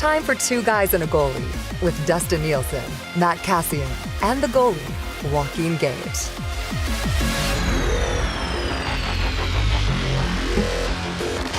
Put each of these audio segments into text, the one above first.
time for Two Guys and a Goalie with Dustin Nielsen, Matt Cassian, and the goalie, Joaquin Gage.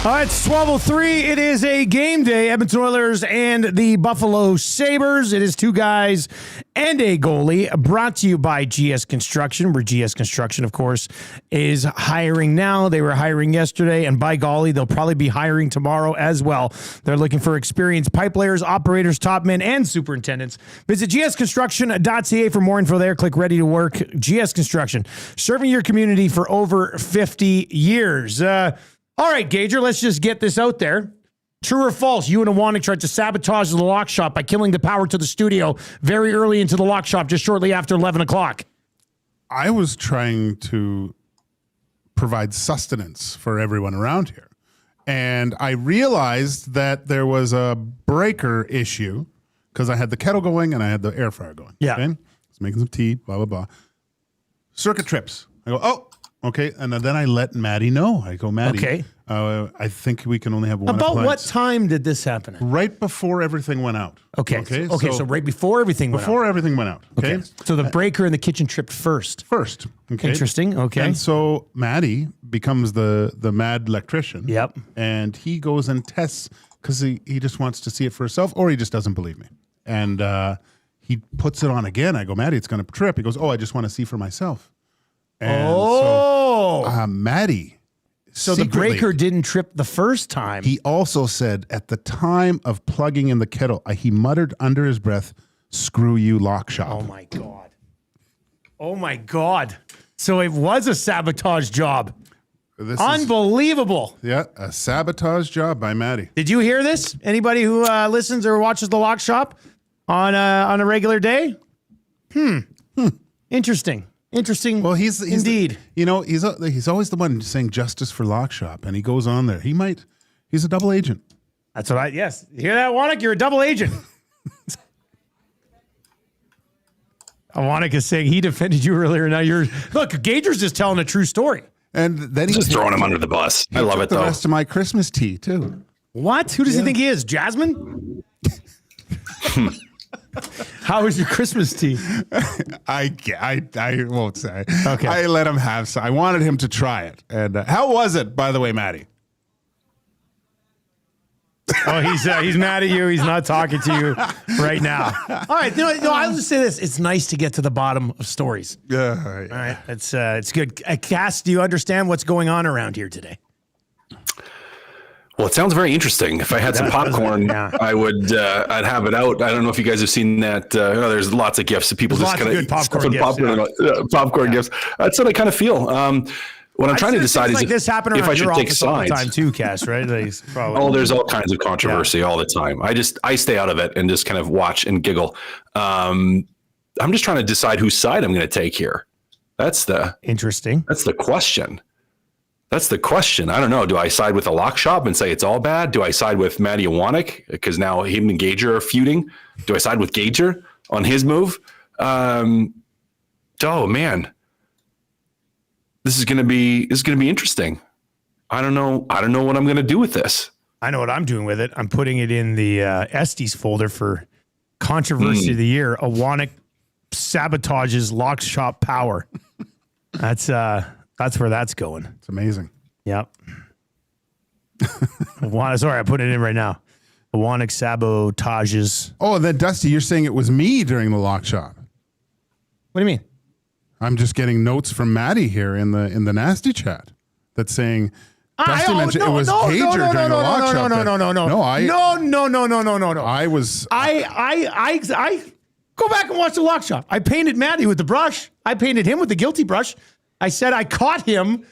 All right, it's 12:03. It is a game day. Edmonton Oilers and the Buffalo Sabres. It is Two Guys and a Goalie, brought to you by GS Construction, where GS Construction, of course, is hiring now. They were hiring yesterday, and by golly, they'll probably be hiring tomorrow as well. They're looking for experienced pipe layers, operators, top men, and superintendents. Visit gsconstruction.ca for more info there. Click Ready to Work. GS Construction, serving your community for over 50 years. All right, Gager, let's just get this out there. True or false, you and Iwanek tried to sabotage the lock shop by killing the power to the studio very early into the lock shop, just shortly after 11 o'clock. I was trying to provide sustenance for everyone around here. And I realized that there was a breaker issue because I had the kettle going and I had the air fryer going. Yeah. Okay? I was making some tea, blah, blah, blah. Circuit trips. I go, oh. Okay, and then I let Maddie know. I go, Maddie, okay. I think we can only have one About appliance. what time did this happen? Right before everything went out. Okay, so right before everything went out. Before everything went out, okay? So the breaker in the kitchen tripped first. First, okay? Interesting, okay. And so Maddie becomes the mad electrician. Yep. And he goes and tests because he just wants to see it for himself, or he just doesn't believe me. And he puts it on again. I go, Maddie, it's going to trip. He goes, oh, I just want to see for myself. And so Maddie. So the breaker didn't trip the first time. He also said at the time of plugging in the kettle, he muttered under his breath, "Screw you, lock shop." Oh my God. Oh my God. So it was a sabotage job. Unbelievable. A sabotage job by Maddie. Did you hear this? Anybody who listens or watches the lock shop on a regular day? Interesting. Well, he's indeed. He's always the one saying justice for lock shop, and he goes on there. He's a double agent. That's what yes. You hear that, Iwanek? You're a double agent. Iwanek is saying he defended you earlier. Now look, Gager's just telling a true story. And then he's just throwing him under the bus. I love it, though. The rest of my Christmas tea, too. What? Who does he think he is? Jasmine? How was your Christmas tea? I won't say. Okay. I let him have some. I wanted him to try it. And how was it, by the way, Maddie? Oh, he's mad at you. He's not talking to you right now. All right. I'll just say this. It's nice to get to the bottom of stories. Yeah. All right. It's good. Cass, do you understand what's going on around here today? Well, it sounds very interesting. If I had some popcorn, I would. I'd have it out. I don't know if you guys have seen that. There's lots of gifts of people There's just kind of popcorn gifts. That's what I kind of feel. What I'm trying to decide is like this happened around if I should your take office all the sides. time too, Cass. Right? There's all kinds of controversy all the time. I stay out of it and just kind of watch and giggle. I'm just trying to decide whose side I'm going to take here. That's the interesting. That's the question. I don't know. Do I side with the lock shop and say it's all bad? Do I side with Matty Iwanek because now him and Gager are feuding? Do I side with Gager on his move? Oh man, this is going to be interesting. I don't know what I'm going to do with this. I know what I'm doing with it. I'm putting it in the Estes folder for controversy of the year. Iwanek sabotages lock shop power. That's where that's going. It's amazing. Yep. Sorry, I put it in right now. Iwanek sabotages. Oh, and then Dusty, you're saying it was me during the lock shop. What do you mean? I'm just getting notes from Maddie here in the nasty chat that's saying Dusty mentioned it was Gager during the lock shop. No. I go back and watch the lock shop. I painted Maddie with the brush. I painted him with the guilty brush. I said I caught him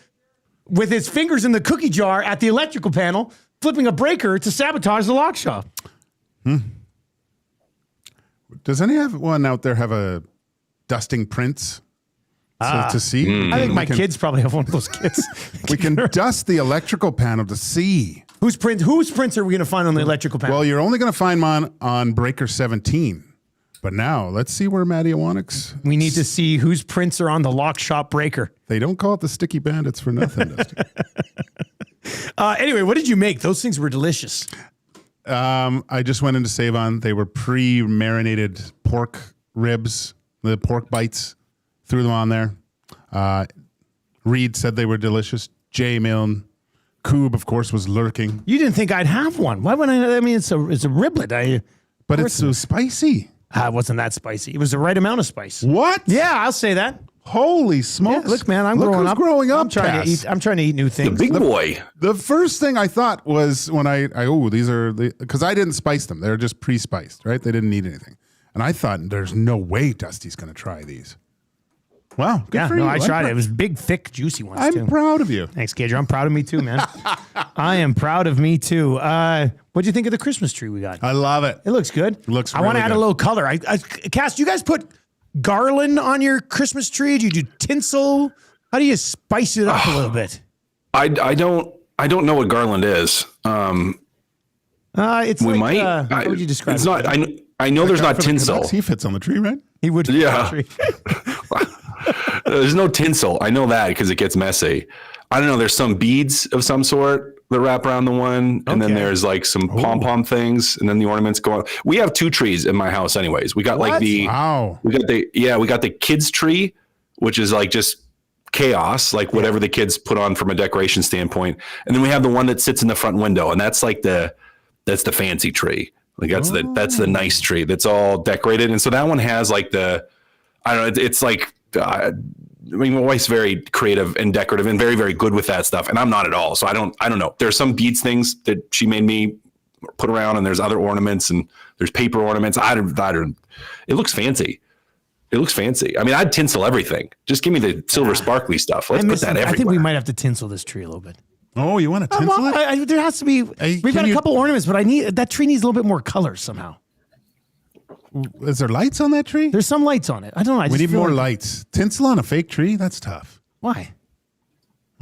with his fingers in the cookie jar at the electrical panel, flipping a breaker to sabotage the lock shop. Does anyone out there have a dusting Prince to see? I think my kids probably have one of those kits. We can dust the electrical panel to see. Whose prints are we going to find on the electrical panel? Well, you're only going to find mine on breaker 17. But now, let's see where Matty Iwanek's... We need to see whose prints are on the lock shop breaker. They don't call it the Sticky Bandits for nothing, Dusty. Anyway, what did you make? Those things were delicious. I just went into Save-On. They were pre-marinated pork ribs, the pork bites. Threw them on there. Reed said they were delicious. J. Milne. Coob, of course, was lurking. You didn't think I'd have one. Why would I? I mean, it's a riblet. But it's so spicy. It wasn't that spicy. It was the right amount of spice. What? Yeah, I'll say that. Holy smokes. Yeah, look, man, I'm Look growing who's up. growing up, I'm trying to Cass. eat. I'm trying to eat new The things. big boy. The first thing I thought was when these are, because I didn't spice them. They're just pre-spiced, right? They didn't need anything. And I thought, there's no way Dusty's going to try these. Wow, good for you. I tried it. It was big, thick, juicy ones too. I'm proud of you. Thanks, Gager. I'm proud of me too, man. I am proud of me too. What'd you think of the Christmas tree we got? I love it. It looks good. It looks I want to really add a good. little color. Cass, do you guys put garland on your Christmas tree? Do you do tinsel? How do you spice it up a little bit? I don't know what garland is. It's We like, might. how would you describe it's it? not. I know there's not For the tinsel. Canucks, he fits on the tree, right? He would. Yeah. There's no tinsel. I know that because it gets messy. I don't know. There's some beads of some sort that wrap around the one, and then Okay. there's like some pom pom things, and then the ornaments go on. We have 2 trees in my house, anyways. We got like Wow. we got the kids tree, which is like just chaos, like whatever the kids put on from a decoration standpoint, and then we have the one that sits in the front window, and that's like that's the fancy tree. Like that's the nice tree that's all decorated, and so that one has like I don't know. It's like. I mean, my wife's very creative and decorative and very, very good with that stuff. And I'm not at all. So I don't know. There's some beads things that she made me put around, and there's other ornaments, and there's paper ornaments. It looks fancy. It looks fancy. I mean, I'd tinsel everything. Just give me the silver sparkly stuff. Let's put that everywhere. I think we might have to tinsel this tree a little bit. Oh, you want to tinsel Well, it? there has to be. We've can got a you- couple ornaments, but that tree needs a little bit more color somehow. Is there lights on that tree? There's some lights on it. I don't know. I We just need feel more like- lights. Tinsel on a fake tree? That's tough. Why?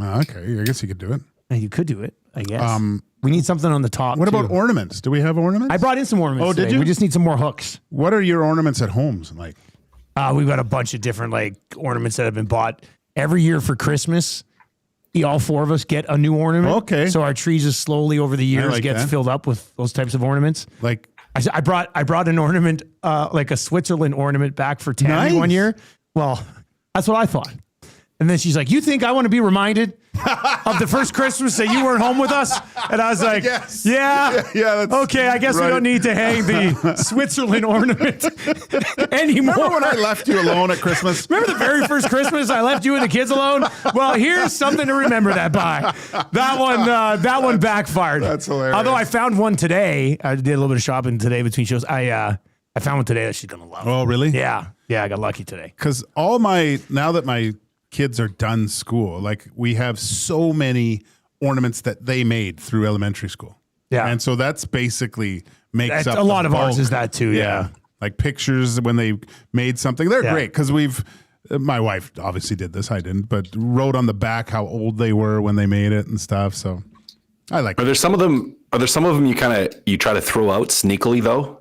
Oh, okay, I guess you could do it. You could do it, I guess. We need something on the top. What too. about ornaments? Do we have ornaments? I brought in some ornaments. Oh, did today. you? We just need some more hooks. What are your ornaments at home like? We've got a bunch of different like ornaments that have been bought every year for Christmas. All 4 of us get a new ornament. Okay. So our tree just slowly over the years like gets that. filled up with those types of ornaments. Like, I brought an ornament, like a Switzerland ornament back for Tammy Nice. one year. Well, that's what I thought. And then she's like, "You think I want to be reminded of the first Christmas that you weren't home with us?" And I was like, Yes. "Yeah, Yeah, that's okay. I guess we right. don't need to hang the Switzerland ornament anymore." remember when I left you alone at Christmas? Remember the very first Christmas I left you and the kids alone? Well, here's something to remember that by. That one backfired. That's hilarious. Although I found one today. I did a little bit of shopping today between shows. I found one today that she's gonna love. Oh, really? Yeah, I got lucky today. Because now that my kids are done school, like we have so many ornaments that they made through elementary school. Yeah. And so that's basically makes That's up a lot the of ours bulk. is that too. Yeah. Like pictures when they made something. They're Yeah. great because my wife obviously did this. I didn't, but wrote on the back how old they were when they made it and stuff. So I like Are there some of them you try to throw out sneakily though?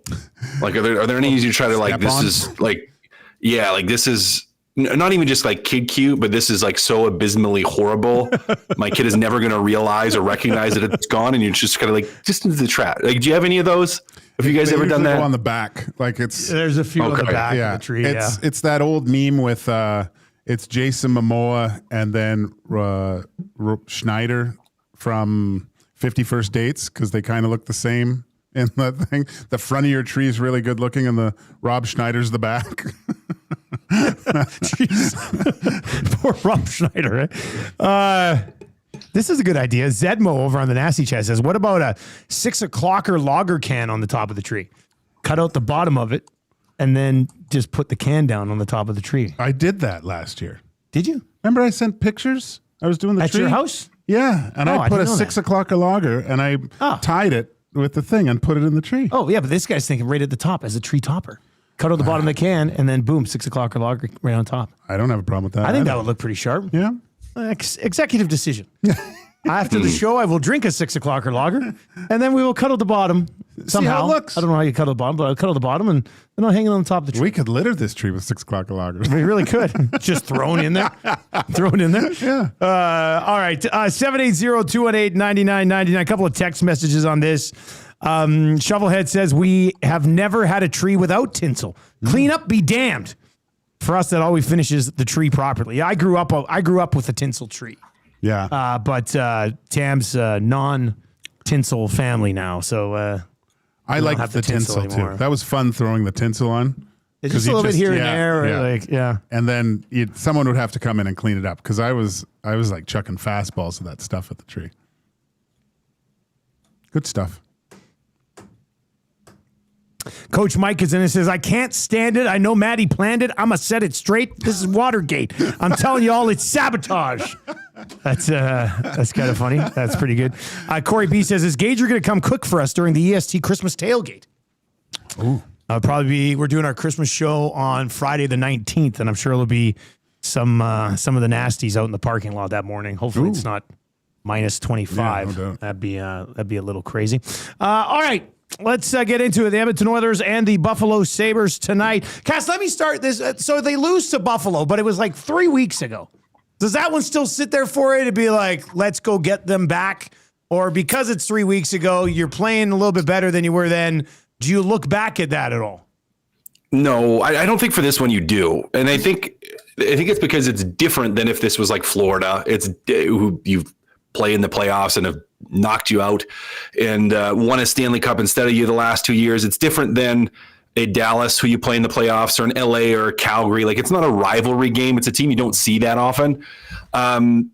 Like are there any you try to like Step this on? is like this is not even just like kid cute, but this is like so abysmally horrible. My kid is never going to realize or recognize that it's gone, and you're just kind of like just into the trash. Like, do you have any of those? Have you guys They ever done usually that? go on the back. Like it's There's a few on the Okay. back of the tree. It's that old meme with it's Jason Momoa and then Schneider from 50 First Dates because they kind of look the same in that thing. The front of your tree is really good looking, and the Rob Schneider's the back. Jeez. Poor Rob Schneider. This is a good idea. Zedmo over on the Nasty Chat says, "What about a 6 o'clocker lager can on the top of the tree? Cut out the bottom of it, and then just put the can down on the top of the tree." I did that last year. Did you? Remember I sent pictures? I was doing the At tree. your house? Yeah, and Oh, I I put a didn't know 6 that. o'clock lager, and I tied it with the thing and put it in the tree. Oh, yeah, but this guy's thinking right at the top as a tree topper. Cut out the bottom of the can, and then boom, 6 o'clock lager right on top. I don't have a problem with that. I think either. that would look pretty sharp. Yeah. Executive decision. After the show, I will drink a 6 o'clock lager, and then we will cuddle the bottom somehow. it looks. I don't know how you cuddle the bottom, but I'll cuddle the bottom, and then I'll hang it on the top of the tree. We could litter this tree with 6 o'clock lager. We really could. Just thrown in there. Thrown in there. Yeah. All right. 780-218-9999. A couple of text messages on this. Shovelhead says we have never had a tree without tinsel. Clean up, be damned. For us, that always finishes the tree properly. I grew up with a tinsel tree. Yeah. But Tam's non-tinsel family now, so I like the tinsel too. That was fun throwing the tinsel on. It's just a little bit here and there, And then someone would have to come in and clean it up because I was like chucking fastballs of that stuff at the tree. Good stuff. Coach Mike is in and says, I can't stand it. I know Maddie planned it. I'm going to set it straight. This is Watergate. I'm telling you all, it's sabotage. That's kind of funny. That's pretty good. Corey B says, is Gager going to come cook for us during the EST Christmas tailgate? Ooh. We're doing our Christmas show on Friday the 19th, and I'm sure it'll be some of the nasties out in the parking lot that morning. Hopefully it's not minus 25. Yeah, no doubt. That'd be a little crazy. All right. Let's get into it. The Edmonton Oilers and the Buffalo Sabres tonight. Cass, let me start this. So they lose to Buffalo, but it was like 3 weeks ago. Does that one still sit there for you to be like, let's go get them back? Or because it's 3 weeks ago, you're playing a little bit better than you were then, do you look back at that at all? No, I don't think for this one you do. And I think it's because it's different than if this was like Florida. It's who you play in the playoffs and have knocked you out and won a Stanley Cup instead of you the last 2 years. It's different than a Dallas who you play in the playoffs or an LA or Calgary. Like, it's not a rivalry game. It's a team you don't see that often. And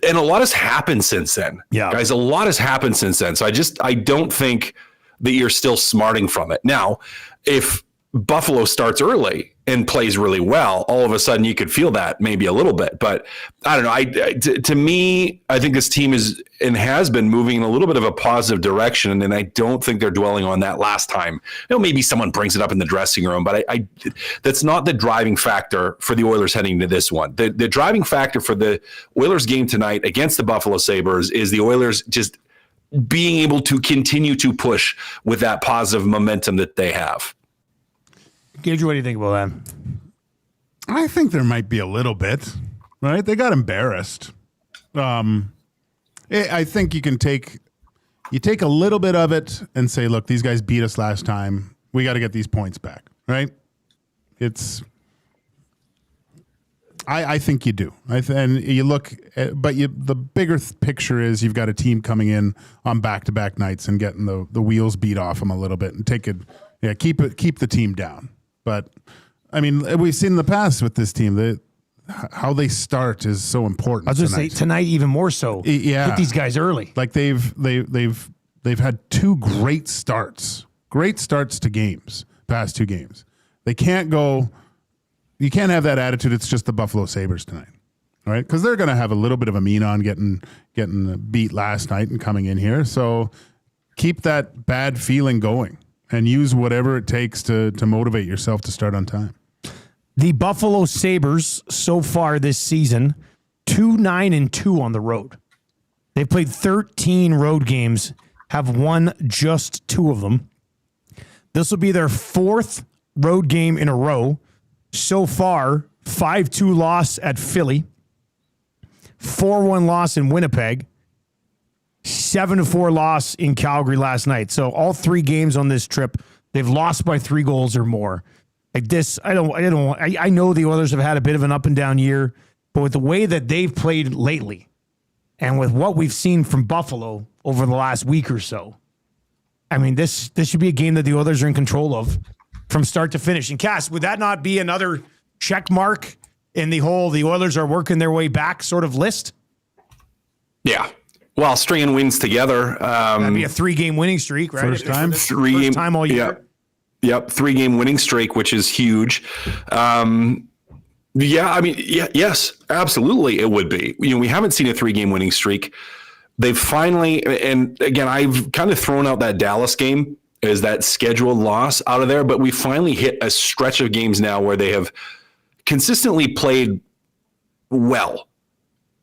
a lot has happened since then. Yeah. Guys, a lot has happened since then. So I don't think that you're still smarting from it. Now, if Buffalo starts early and plays really well, all of a sudden you could feel that maybe a little bit. But I don't know. To me, I think this team is and has been moving in a little bit of a positive direction, and I don't think they're dwelling on that last time. Maybe someone brings it up in the dressing room, but I that's not the driving factor for the Oilers heading to this one. The driving factor for the Oilers game tonight against the Buffalo Sabres is the Oilers just being able to continue to push with that positive momentum that they have. Gager, what do you think about that? I think there might be a little bit, right? They got embarrassed. I think you take a little bit of it and say, look, these guys beat us last time. We got to get these points back, right? I think you do. And you look at, but the bigger picture is you've got a team coming in on back-to-back nights and getting the wheels beat off them a little bit and keep the team down. But I mean, we've seen in the past with this team that how they start is so important. I was going to say tonight even more so. Yeah, hit these guys early. Like they've had two great starts to games, past two games. They can't go. You can't have that attitude. It's just the Buffalo Sabres tonight, all right? Because they're going to have a little bit of a mean on getting beat last night and coming in here. So keep that bad feeling going and use whatever it takes to motivate yourself to start on time. The Buffalo Sabres so far this season, 2-9-2 on the road. They've played 13 road games, have won just 2 of them. This will be their 4th road game in a row. So far, 5-2 loss at Philly, 4-1 loss in Winnipeg, 7-4 loss in Calgary last night. So all 3 games on this trip, they've lost by 3 goals or more. Like this, I know the Oilers have had a bit of an up and down year, but with the way that they've played lately, and with what we've seen from Buffalo over the last week or so, I mean, this should be a game that the Oilers are in control of from start to finish. And Cass, would that not be another check mark in the Oilers are working their way back sort of list? Yeah. Well, stringing wins together. That'd be a 3-game winning streak, right? First time? First time all year. Yep. 3-game winning streak, which is huge. Yeah, I mean, yes, absolutely it would be. We haven't seen a 3-game winning streak. They've finally, and again, I've kind of thrown out that Dallas game as that scheduled loss out of there, but we finally hit a stretch of games now where they have consistently played well.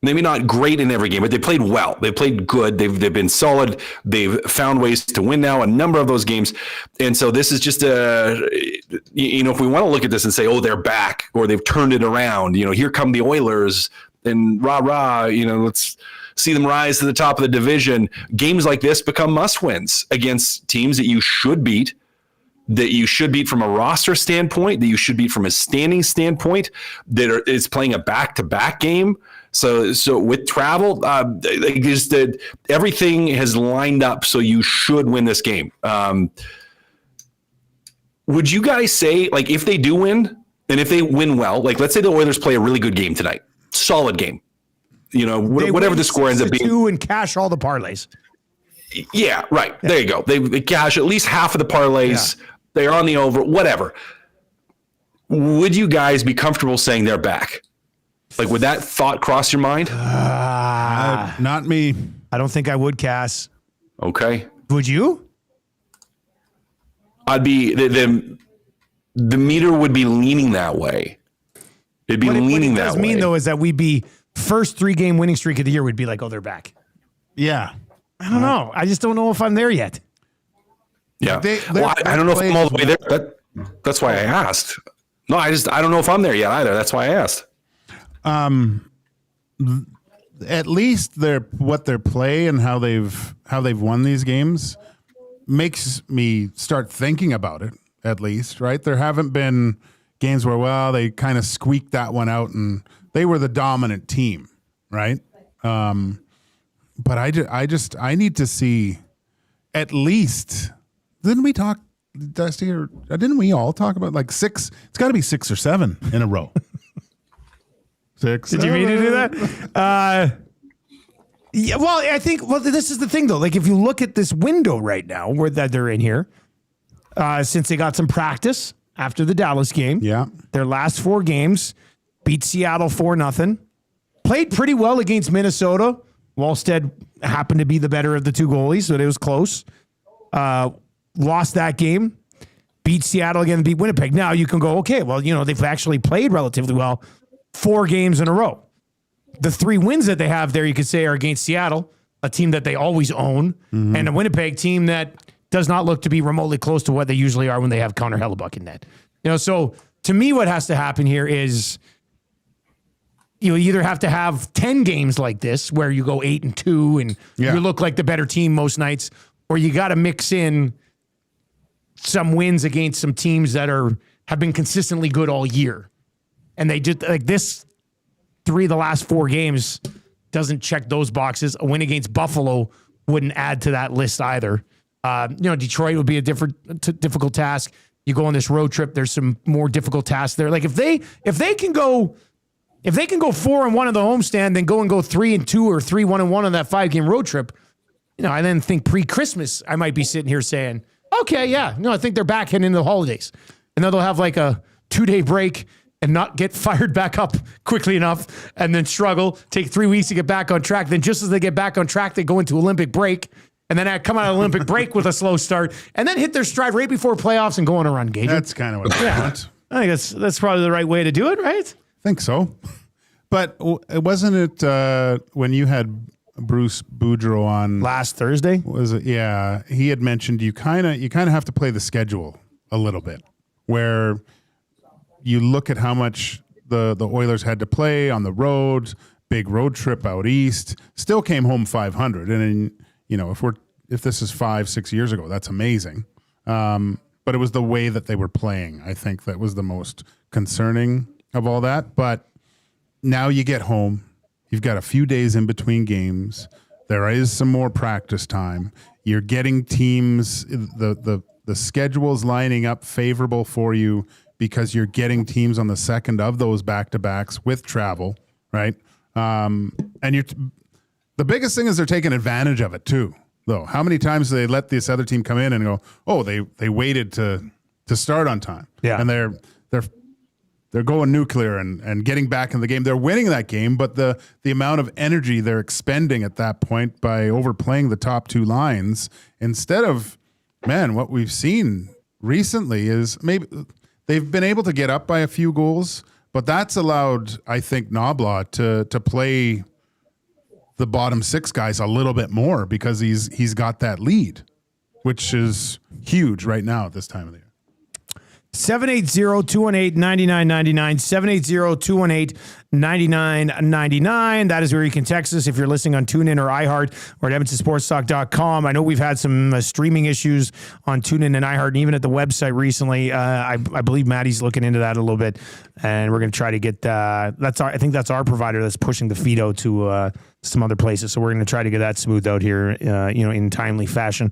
Maybe not great in every game, but they played well. They played good. They've been solid. They've found ways to win now, a number of those games. And so this is just if we want to look at this and say, oh, they're back or they've turned it around, here come the Oilers and rah, let's see them rise to the top of the division. Games like this become must-wins against teams that you should beat, from a roster standpoint, that you should beat from a standing standpoint, is playing a back-to-back game. So with travel, everything has lined up, so you should win this game. Would you guys say, like, if they do win, and if they win well, like, let's say the Oilers play a really good game tonight, solid game, whatever the score ends up being, 2 and cash all the parlays. Yeah, right. Yeah. There you go. They cash at least half of the parlays. Yeah. They're on the over, whatever. Would you guys be comfortable saying they're back? Like, would that thought cross your mind? Not me. I don't think I would, Cass. Okay. Would you? I'd be the meter would be leaning that way. It'd be leaning that way. What it does mean, though, is that we'd be first 3-game winning streak of the year. We'd be like, oh, they're back. Yeah. I don't know. I just don't know if I'm there yet. Yeah. I don't know if I'm all the way there. That's why I asked. No, I don't know if I'm there yet either. That's why I asked. At least what their play and how they've won these games makes me start thinking about it. At least, right? There haven't been games where, they kind of squeaked that one out and they were the dominant team, right? But I need to see at least. Didn't we talk, Dusty, or didn't we all talk about like 6? It's got to be 6 or 7 in a row. 6. Did you mean to do that? Yeah. Well, I think. Well, this is the thing, though. Like, if you look at this window right now, where that they're in here, since they got some practice after the Dallas game, their last 4 games, beat Seattle 4-0, played pretty well against Minnesota. Wallstead happened to be the better of the 2 goalies, so it was close. Lost that game, beat Seattle again, beat Winnipeg. Now you can go, okay, well, they've actually played relatively well 4 games in a row. The 3 wins that they have there, you could say, are against Seattle, a team that they always own, and a Winnipeg team that does not look to be remotely close to what they usually are when they have Connor Hellebuck in net. So to me, what has to happen here is you either have to have 10 games like this where you go 8-2 and you look like the better team most nights, or you got to mix in some wins against some teams that have been consistently good all year. And they just, like, this 3 of the last 4 games doesn't check those boxes. A win against Buffalo wouldn't add to that list either. Detroit would be a difficult task. You go on this road trip, there's some more difficult tasks there. Like, if they can go 4-1 on the homestand, then go 3-2 or 3-1-1 on that 5-game road trip, I then think pre-Christmas I might be sitting here saying, okay, yeah, no, I think they're back heading into the holidays. And then they'll have like a 2-day break and not get fired back up quickly enough and then struggle, take 3 weeks to get back on track. Then just as they get back on track, they go into Olympic break and then I come out of Olympic break with a slow start and then hit their stride right before playoffs and go on a run, Gager. That's kind of what I want. I think that's probably the right way to do it, right? I think so. But wasn't it when you had Bruce Boudreau on last Thursday? Was it? Yeah, he had mentioned you kind of have to play the schedule a little bit, where you look at how much the Oilers had to play on the road, big road trip out east, still came home 500, and if this is 5-6 years ago, that's amazing. But it was the way that they were playing. I think that was the most concerning of all that. But now you get home. You've got a few days in between games. There is some more practice time. You're getting teams, the schedule's lining up favorable for you because you're getting teams on the second of those back-to-backs with travel, right? And the biggest thing is they're taking advantage of it too, though. How many times do they let this other team come in and go, oh, they waited to start on time. Yeah. And they're going nuclear and getting back in the game. They're winning that game, but the amount of energy they're expending at that point by overplaying the top 2 lines instead of, what we've seen recently is maybe they've been able to get up by a few goals, but that's allowed, I think, Knobloch to play the bottom 6 guys a little bit more because he's got that lead, which is huge right now at this time of the year. 780-218-9999, 780-218-9999. That is where you can text us if you're listening on TuneIn or iHeart or at EdmontonSportsTalk.com. I know we've had some streaming issues on TuneIn and iHeart and even at the website recently. I believe Maddie's looking into that a little bit, and we're going to try to get I think that's our provider that's pushing the feed out to some other places. So we're going to try to get that smoothed out here, in timely fashion.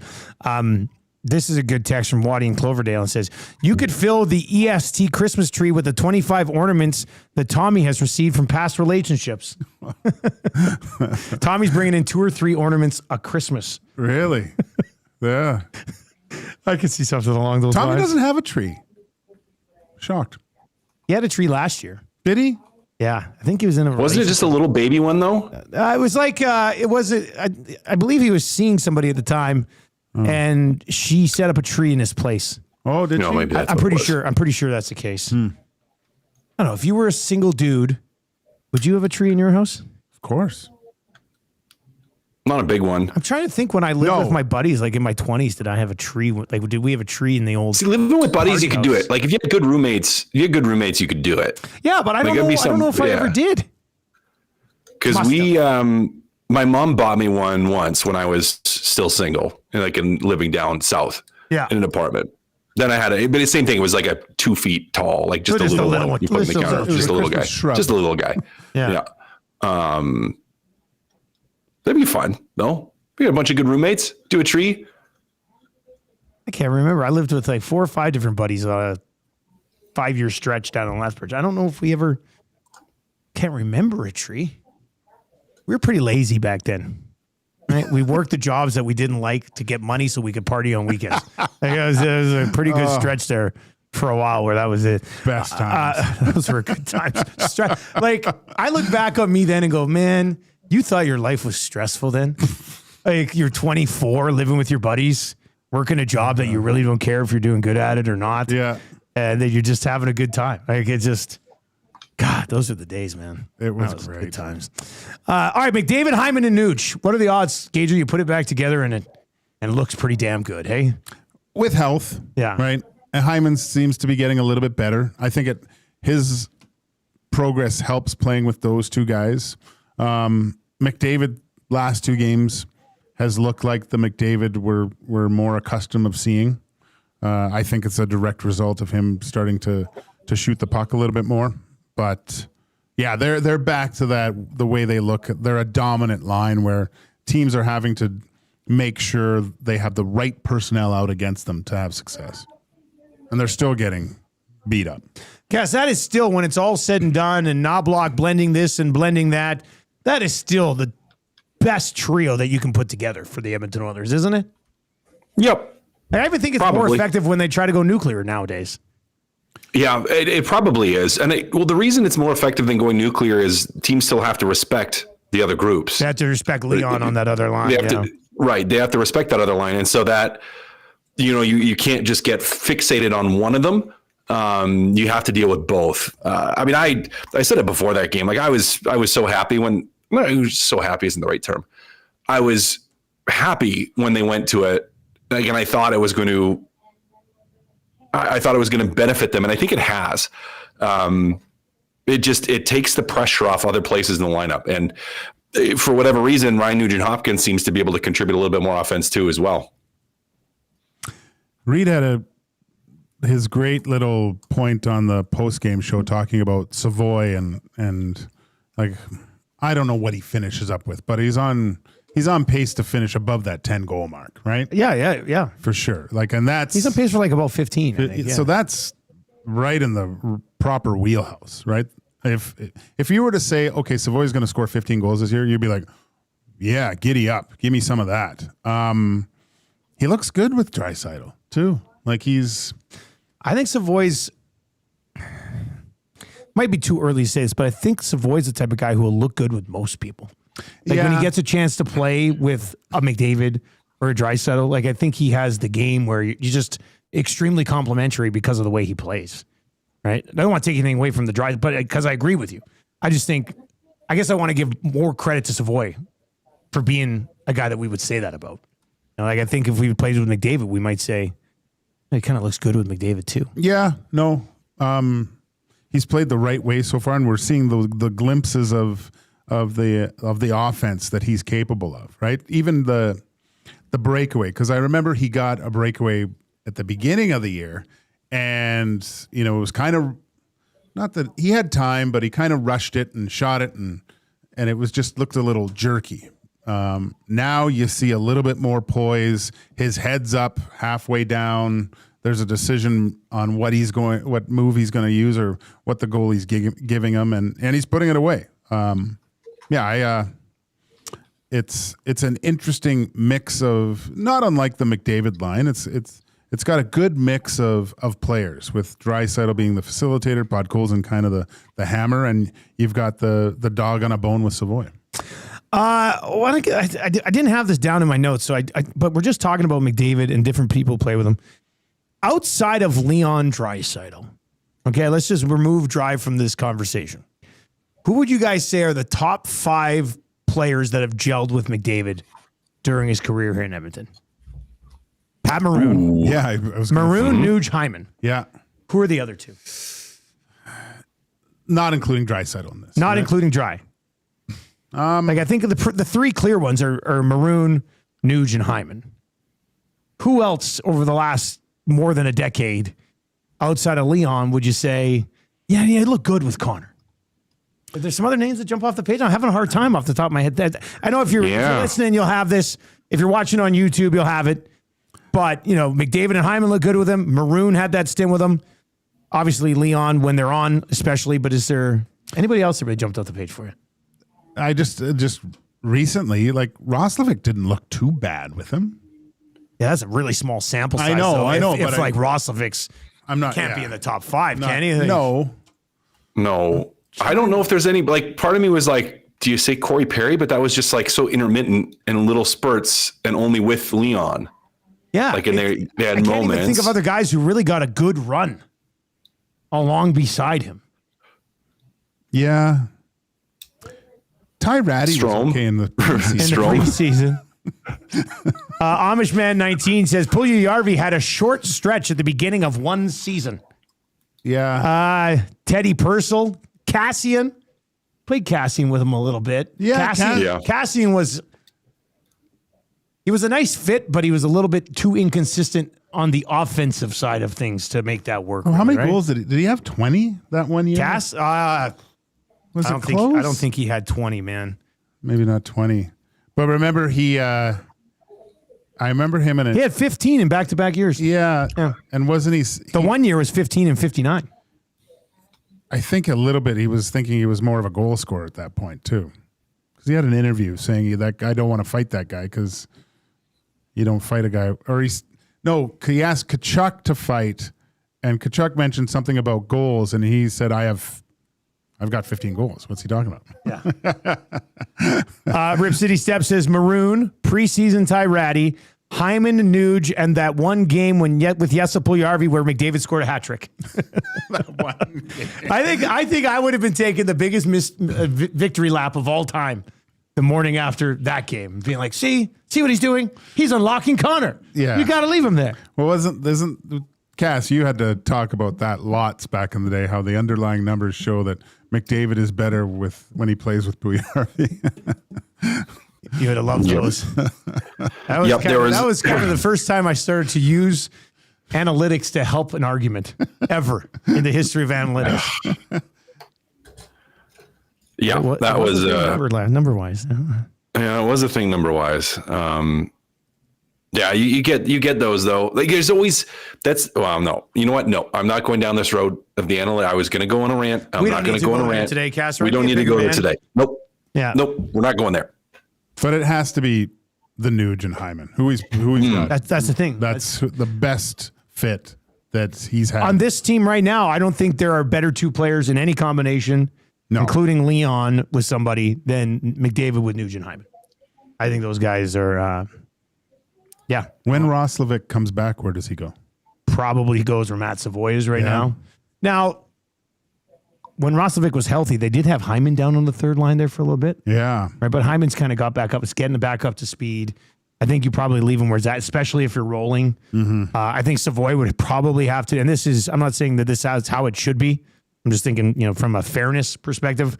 This is a good text from Waddy in Cloverdale and says, you could fill the EST Christmas tree with the 25 ornaments that Tommy has received from past relationships. Tommy's bringing in 2 or 3 ornaments a Christmas. Really? Yeah. I could see something along those lines. Tommy doesn't have a tree. Shocked. He had a tree last year. Did he? Yeah. I think he was in a relationship. Wasn't it just a little baby one, though? It was like, I believe he was seeing somebody at the time. And she set up a tree in his place. Oh, did she? Maybe that's I'm what pretty it was. sure. I'm pretty sure that's the case. I don't know. If you were a single dude, would you have a tree in your house? Of course. Not a big one. I'm trying to think when I lived with my buddies, like in my 20s, did I have a tree? Like, did we have a tree in the old? See, living with buddies, you could do house? it. Like if you had good roommates, you could do it. Yeah, but I don't know if I ever did. Because my mom bought me one once when I was still single and living down south in an apartment. Then I had but the same thing. It was like a 2 feet tall, like just a little one. You put in the counter, just a little guy. Just a little guy. Yeah. That'd be fun, no? We had a bunch of good roommates. Do a tree. I can't remember. I lived with like 4 or 5 different buddies on a 5-year stretch down in Lethbridge. I don't know if we ever. Can't remember a tree. We were pretty lazy back then. Right? We worked the jobs that we didn't like to get money so we could party on weekends. It was a pretty good stretch there for a while where that was it. Best times. Those were good times. Like, I look back on me then and go, man, you thought your life was stressful then? Like, you're 24, living with your buddies, working a job that you really don't care if you're doing good at it or not. Yeah. And then you're just having a good time. Like, it just... God, those are the days, man. It was great. Good times. All right, McDavid, Hyman, and Nooch. What are the odds, Gager? You put it back together and it looks pretty damn good, hey? With health. Yeah. Right. And Hyman seems to be getting a little bit better. I think his progress helps playing with those two guys. McDavid, last 2 games, has looked like the McDavid we're more accustomed of seeing. I think it's a direct result of him starting to shoot the puck a little bit more. But yeah, they're back to the way they look. They're a dominant line where teams are having to make sure they have the right personnel out against them to have success. And they're still getting beat up. Cass, that is still, when it's all said and done and Knobloch blending this and blending that, that is still the best trio that you can put together for the Edmonton Oilers, isn't it? Yep. I even think it's more effective when they try to go nuclear nowadays. Yeah, it probably is. And the reason it's more effective than going nuclear is teams still have to respect the other groups. They have to respect Leon on that other line. Right. They have to respect that other line. And so that, you can't just get fixated on one of them. You have to deal with both. I said it before that game. Like I was so happy so happy isn't the right term. I was happy when they went to it. Again, I thought it was going to benefit them, and I think it has. It takes the pressure off other places in the lineup, and for whatever reason, Ryan Nugent-Hopkins seems to be able to contribute a little bit more offense too, as well. Reed had his great little point on the post-game show talking about Savoy and like I don't know what he finishes up with, but he's on pace to finish above that 10-goal mark, right? Yeah. For sure. He's on pace for like about 15. I think, So that's right in the proper wheelhouse, right? If you were to say, okay, Savoy's going to score 15 goals this year, you'd be like, yeah, giddy up. Give me some of that. He looks good with Draisaitl too. I think Savoy's might be too early to say this, but I think Savoy's the type of guy who will look good with most people. When he gets a chance to play with a McDavid or a Draisaitl, I think he has the game where you're just extremely complimentary because of the way he plays, right? I don't want to take anything away from the Draisaitl, but because I agree with you. I guess I want to give more credit to Savoy for being a guy that we would say that about. I think if we played with McDavid, we might say, He kind of looks good with McDavid too. Yeah, no. He's played the right way so far, and we're seeing the glimpses of the offense that he's capable of, right? Even the breakaway, because I remember he got a breakaway at the beginning of the year, and it was kind of not that he had time, but he kind of rushed it and shot it, and it was just looked a little jerky. Now you see a little bit more poise. His head's up halfway down. There's a decision on what move he's going to use, or what the goalie's giving him, and he's putting it away. It's an interesting mix of, not unlike the McDavid line. It's got a good mix of players, with Draisaitl being the facilitator, Podkolzin kind of the hammer, and you've got the dog on a bone with Savoy. I didn't have this down in my notes, but we're just talking about McDavid and different people play with him. Outside of Leon Draisaitl, okay, let's just remove Dry from this conversation. Who would you guys say are the top 5 players that have gelled with McDavid during his career here in Edmonton? Pat Maroon. Ooh. Yeah, I was Maroon, Nuge, Hyman. Yeah. Who are the other 2? Not including Draisaitl in this. Not right? including Dry. I think the 3 clear ones are Maroon, Nuge, and Hyman. Who else over the last more than a decade outside of Leon would you say, yeah, he looked good with Connor? There's some other names that jump off the page. I'm having a hard time off the top of my head. I know if you're listening, you'll have this. If you're watching on YouTube, you'll have it. But, McDavid and Hyman look good with him. Maroon had that stint with him. Obviously, Leon, when they're on, especially. But is there anybody else that really jumped off the page for you? I just recently, like, Roslovic didn't look too bad with him. Yeah, that's a really small sample size. I know. If Roslovic's can't be in the top 5, can he? No. I don't know if there's any, part of me was like, do you say Corey Perry? But that was just so intermittent and little spurts, and only with Leon. Yeah. They had moments. I can't even think of other guys who really got a good run along beside him. Yeah. Ty Ratty was okay in the preseason. Amish Man 19 says Puljujärvi had a short stretch at the beginning of one season. Yeah. Teddy Purcell, Cassian. Played Cassian with him a little bit. Yeah. Cassian was a nice fit, but he was a little bit too inconsistent on the offensive side of things to make that work. How many goals did he have? 20 that one year? Cass? Was it close? I don't think he had 20, man. Maybe not 20. But remember, I remember him he had 15 in back-to-back years. Yeah. And wasn't he? The one year was 15 and 59. I think a little bit he was thinking he was more of a goal scorer at that point, too. Because he had an interview saying that guy don't want to fight that guy because you don't fight a guy. Or he asked Tkachuk to fight, and Tkachuk mentioned something about goals, and he said, I've got 15 goals. What's he talking about? Yeah. Rip City Step says Maroon, preseason Ty Ratty, Hyman, Nuge, and that one game with Jesse Puljujärvi where McDavid scored a hat trick. I think I would have been taking the biggest victory lap of all time the morning after that game, being like, see what he's doing? He's unlocking Connor. Yeah, you got to leave him there. Well, isn't Cass? You had to talk about that lots back in the day. How the underlying numbers show that McDavid is better when he plays with Puljujärvi. You would have loved those. That was kind of the first time I started to use analytics to help an argument ever in the history of analytics. Yeah, that was number wise. Yeah, it was a thing number wise. Yeah, you get those though. Like there's always no. You know what? No, I'm not going down this road of the analytics. I was going to go on a rant. I'm not going to go on a rant today, Cass. We don't need to go there today. Nope. Yeah. Nope. We're not going there. But it has to be the Nuge and Hyman. Who he's got. That's the thing. That's the best fit that he's had on this team right now. I don't think there are better 2 players in any combination, including Leon with somebody, than McDavid with Nuge and Hyman. I think those guys are. Yeah. When Roslovic comes back, where does he go? Probably goes where Matt Savoy is right now. Now, when Roslovic was healthy, they did have Hyman down on the third line there for a little bit. Yeah. Right, but Hyman's kind of got back up. It's getting back up to speed. I think you probably leave him where it's at, especially if you're rolling. I think Savoy would probably have to, and this is, I'm not saying that this is how it should be. I'm just thinking, from a fairness perspective,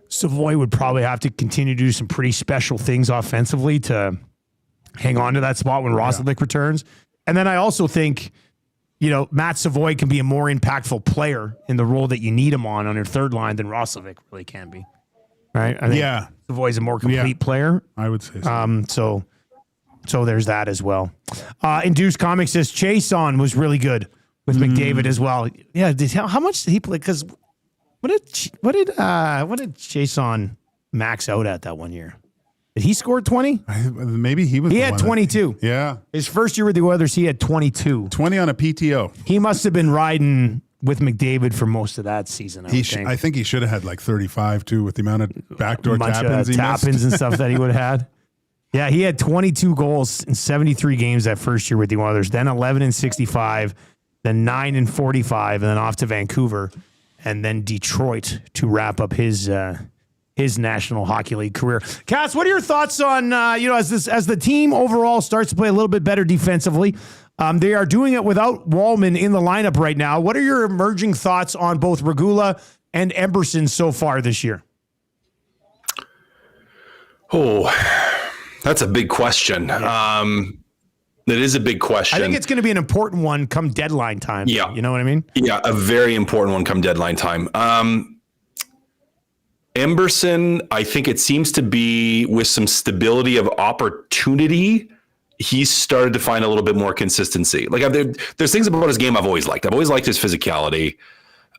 Savoy would probably have to continue to do some pretty special things offensively to hang on to that spot when Roslovic returns. And then I also think, Matt Savoy can be a more impactful player in the role that you need him on your third line than Roslovic really can be. Right? I think Savoy's a more complete player. I would say so. So there's that as well. Induced Comics says Chason was really good with McDavid as well. Yeah, how much did he play? Because what did Chason max out at that one year? Did he score 20? Maybe he was. He had 22. Yeah, his first year with the Oilers, he had 22. 20 on a PTO. He must have been riding with McDavid for most of that season. I think he should have had like 35 too, with the amount of backdoor tap-ins and stuff that he would have had. Yeah, he had 22 goals in 73 games that first year with the Oilers, then 11 in 65, then 9 in 45, and then off to Vancouver, and then Detroit to wrap up his National Hockey League career. Kass, what are your thoughts on as the team overall starts to play a little bit better defensively? They are doing it without Wallman in the lineup right now. What are your emerging thoughts on both Regula and Emberson so far this year? Oh, that's a big question. That is a big question. I think it's going to be an important one come deadline time. Yeah. You know what I mean? Yeah, a very important one come deadline time. Emberson, I think it seems to be with some stability of opportunity, he's started to find a little bit more consistency. Like there's things about his game I've always liked. I've always liked his physicality,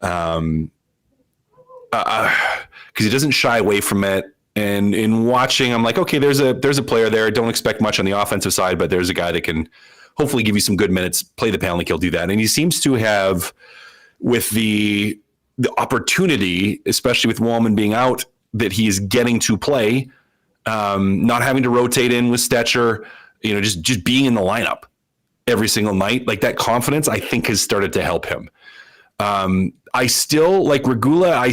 because he doesn't shy away from it. And in watching, I'm like, okay, there's a player there. Don't expect much on the offensive side, but there's a guy that can hopefully give you some good minutes, play the penalty kill, do that. And he seems to have, with the opportunity, especially with Wallman being out, that he is getting to play, not having to rotate in with Stetcher, just being in the lineup every single night. Like that confidence, I think, has started to help him. I still like Regula.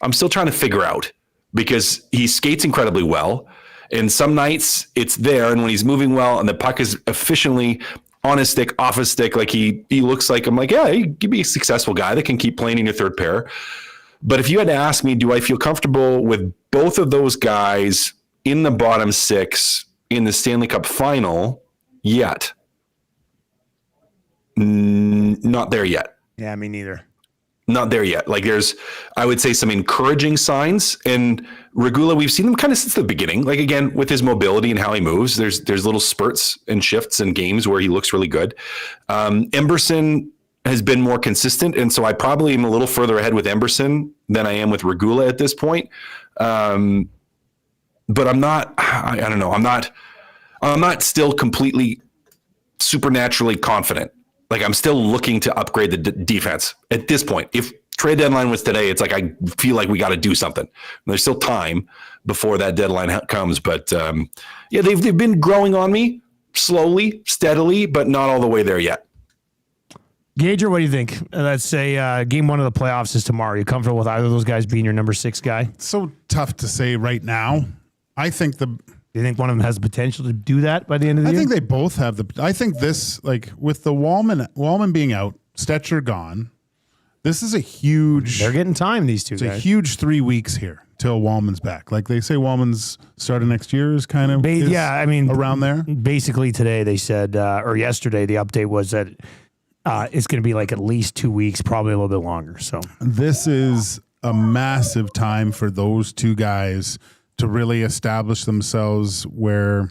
I'm still trying to figure out, because he skates incredibly well, and some nights it's there, and when he's moving well and the puck is efficiently on his stick, off his stick, like he looks like, I'm like, yeah, he could be a successful guy that can keep playing in your third pair. But if you had to ask me, do I feel comfortable with both of those guys in the bottom six in the Stanley Cup final yet? Not there yet. Yeah, me neither. Not there yet. Like there's, I would say, some encouraging signs. And Regula, we've seen him kind of since the beginning. Like again, with his mobility and how he moves, there's little spurts and shifts and games where he looks really good. Emberson has been more consistent, and so I probably am a little further ahead with Emberson than I am with Regula at this point. But I'm not. I don't know. I'm not still completely supernaturally confident. Like I'm still looking to upgrade the defense at this point. If trade deadline was today, it's like I feel like we got to do something. There's still time before that deadline comes, but they've been growing on me slowly, steadily, but not all the way there yet. Gager, what do you think? Let's say game one of the playoffs is tomorrow. You comfortable with either of those guys being your number 6 guy? It's so tough to say right now. I think Do you think one of them has the potential to do that by the end of the year? I think they both have I think this, like with the Wallman being out, Stetcher gone, this is a huge... They're getting time, these two guys. It's a huge 3 weeks here till Wallman's back. Like they say Wallman's starting next year is kind of around there. Basically today they said, or yesterday, the update was that it's going to be like at least 2 weeks, probably a little bit longer. So this is a massive time for those two guys to really establish themselves where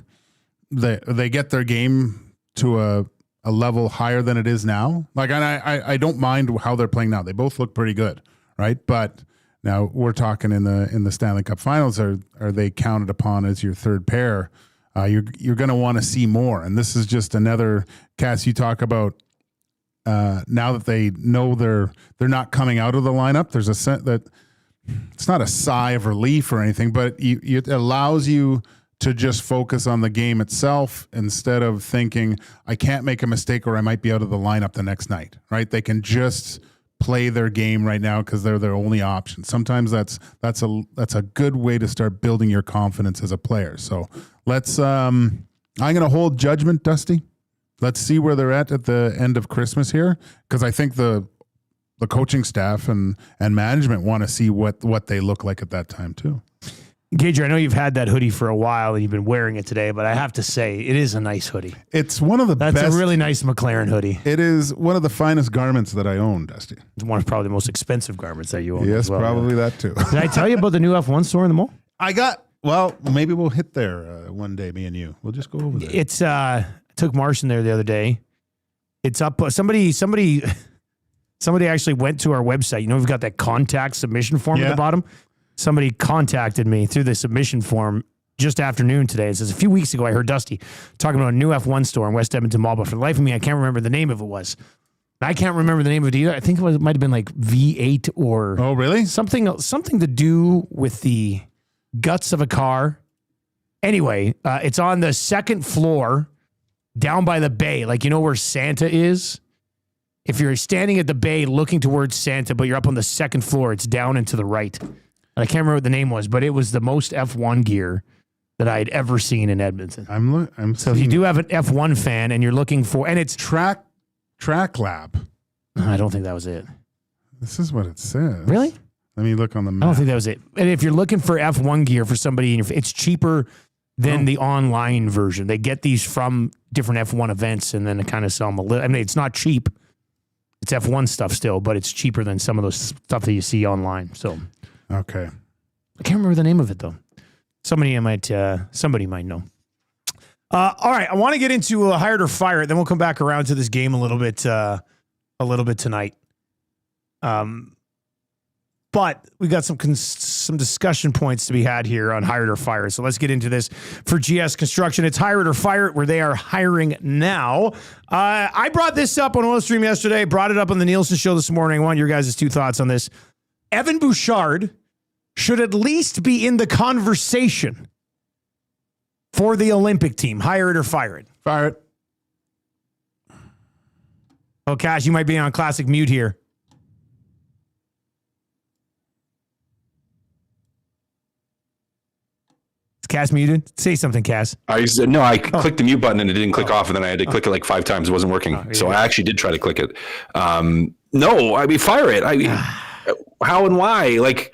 they get their game to a level higher than it is now. Like, and I don't mind how they're playing now. They both look pretty good, right? But now we're talking in the Stanley Cup Finals. Are they counted upon as your third pair? You're going to want to see more. And this is just another, Kass, you talk about now that they know they're not coming out of the lineup. There's a sense that it's not a sigh of relief or anything, but it allows you to just focus on the game itself instead of thinking, I can't make a mistake or I might be out of the lineup the next night, right? They can just play their game right now because they're their only option. Sometimes that's a good way to start building your confidence as a player. So let's. I'm going to hold judgment, Dusty. Let's see where they're at the end of Christmas here, because I think the coaching staff and management want to see what they look like at that time too. Gager, I know you've had that hoodie for a while and you've been wearing it today, but I have to say it is a nice hoodie. It's one of the best. That's a really nice McLaren hoodie. It is one of the finest garments that I own, Dusty. It's one of probably the most expensive garments that you own. Yes, as well, probably that too. Did I tell you about the new F1 store in the mall? Well, maybe we'll hit there one day, me and you. We'll just go over there. It's I took Martian there the other day. It's up. Somebody actually went to our website. You know, we've got that contact submission form at the bottom. Somebody contacted me through the submission form just afternoon today. It says, a few weeks ago, I heard Dusty talking about a new F1 store in West Edmonton Mall, but for the life of me, I can't remember the name of it was. I can't remember the name of it either. I think it might have been like V8 or oh, really? Something to do with the guts of a car. Anyway, it's on the second floor down by the bay. Like, you know where Santa is? If you're standing at the bay looking towards Santa, but you're up on the second floor, it's down and to the right. I can't remember what the name was, but it was the most F1 gear that I'd ever seen in Edmonton. So if you do have an F1 fan and you're looking for, and it's Track Lab. I don't think that was it. This is what it says. Really? Let me look on the map. I don't think that was it. And if you're looking for F1 gear for somebody, it's cheaper than the online version. They get these from different F1 events and then they kind of sell them a little. I mean, it's not cheap. It's F1 stuff still, but it's cheaper than some of those stuff that you see online. So, okay. I can't remember the name of it though. Somebody might know. All right, I want to get into Hired or Fired. Then we'll come back around to this game a little bit tonight. But we got some discussion points to be had here on Hired or Fired. So let's get into this for GS Construction. It's Hired or Fired, where they are hiring now. I brought this up on Oil Stream yesterday, brought it up on the Nielsen show this morning. I want your guys' 2 thoughts on this. Evan Bouchard should at least be in the conversation for the Olympic team. Hired or Fired? Fired. Oh, Cass, you might be on classic mute here. Is Cass muted? Say something, Cass. I clicked the mute button and it didn't click off, and then I had to click it like 5 times. It wasn't working. So I actually did try to click it. No, I mean, fire it. I mean, how and why? Like,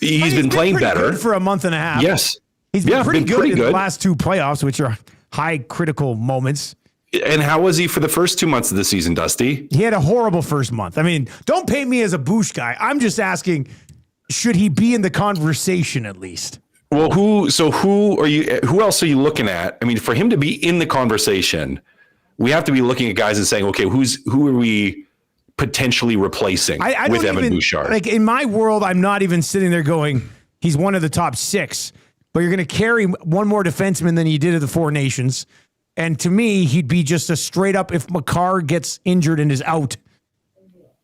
he's been playing better for a month and a half. Yes. He's been pretty good in the last 2 playoffs, which are high critical moments. And how was he for the first 2 months of the season, Dusty? He had a horrible first month. I mean, don't paint me as a Bouch guy. I'm just asking, should he be in the conversation at least? Well, who else are you looking at? I mean, for him to be in the conversation, we have to be looking at guys and saying, okay, who are we potentially replacing with Evan Bouchard? Like, in my world, I'm not even sitting there going, he's one of the top 6, but you're going to carry one more defenseman than you did at the Four Nations. And to me, he'd be just a straight up, if Makar gets injured and is out,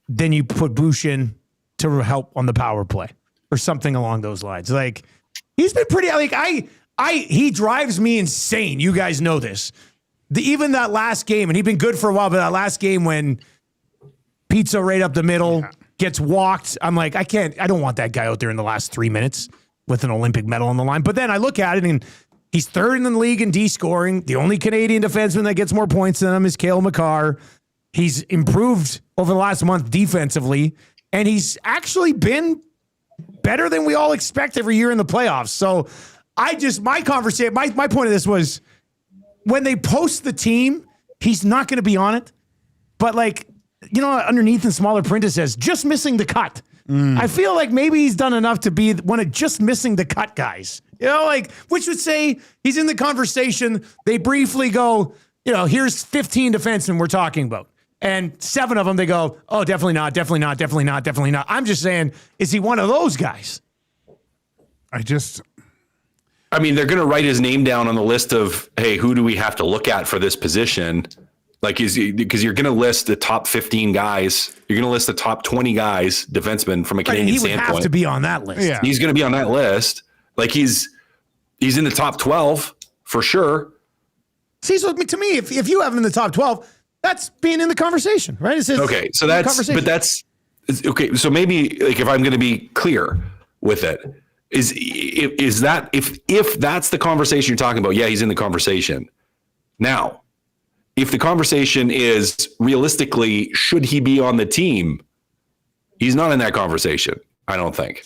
then you put Bouch in to help on the power play or something along those lines. Like, he's been pretty, like, he drives me insane. You guys know this. Even that last game, and he'd been good for a while, but that last game when pizza right up the middle gets walked, I'm like, I don't want that guy out there in the last 3 minutes with an Olympic medal on the line. But then I look at it and he's 3rd in the league in D scoring. The only Canadian defenseman that gets more points than him is Cale Makar. He's improved over the last month defensively, and he's actually been better than we all expect every year in the playoffs. So my point of this was, when they post the team, he's not going to be on it. But, like, you know, underneath in smaller print, it says just missing the cut. I feel like maybe he's done enough to be one of just missing the cut guys. You know, like, which would say he's in the conversation. They briefly go, you know, here's 15 defensemen we're talking about. And 7 of them, they go, oh, definitely not, definitely not, definitely not, definitely not. I'm just saying, is he one of those guys? I mean, they're going to write his name down on the list of, hey, who do we have to look at for this position? Like, because you're going to list the top 15 guys. You're going to list the top 20 guys, defensemen, from a Canadian standpoint. He would have to be on that list. Yeah. He's going to be on that list. Like, he's in the top 12 for sure. See, so to me, if you have him in the top 12, that's being in the conversation, right? It says okay, so Okay, so maybe like if I'm going to be clear with it, is that if that's the conversation you're talking about, yeah, he's in the conversation. Now, if the conversation is realistically, should he be on the team? He's not in that conversation, I don't think.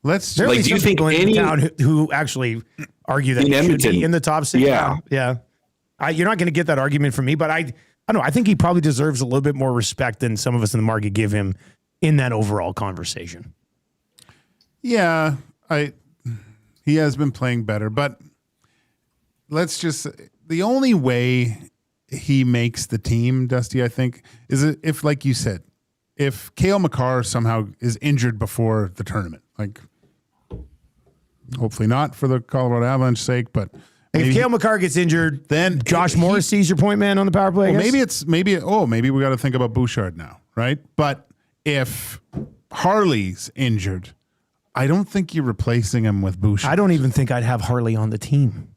Let's like, do you think any town who actually argue that he should be in the top 6? Yeah. You're not going to get that argument from me, but I don't know. I think he probably deserves a little bit more respect than some of us in the market give him in that overall conversation. Yeah, he has been playing better, but the only way he makes the team, Dusty, I think, is if, like you said, if Cale Makar somehow is injured before the tournament, like hopefully not for the Colorado Avalanche sake, but if Cale Makar gets injured, then Josh Morrissey's your point man on the power play. Well, maybe we got to think about Bouchard now, right? But if Harley's injured, I don't think you're replacing him with Bouchard. I don't even think I'd have Harley on the team.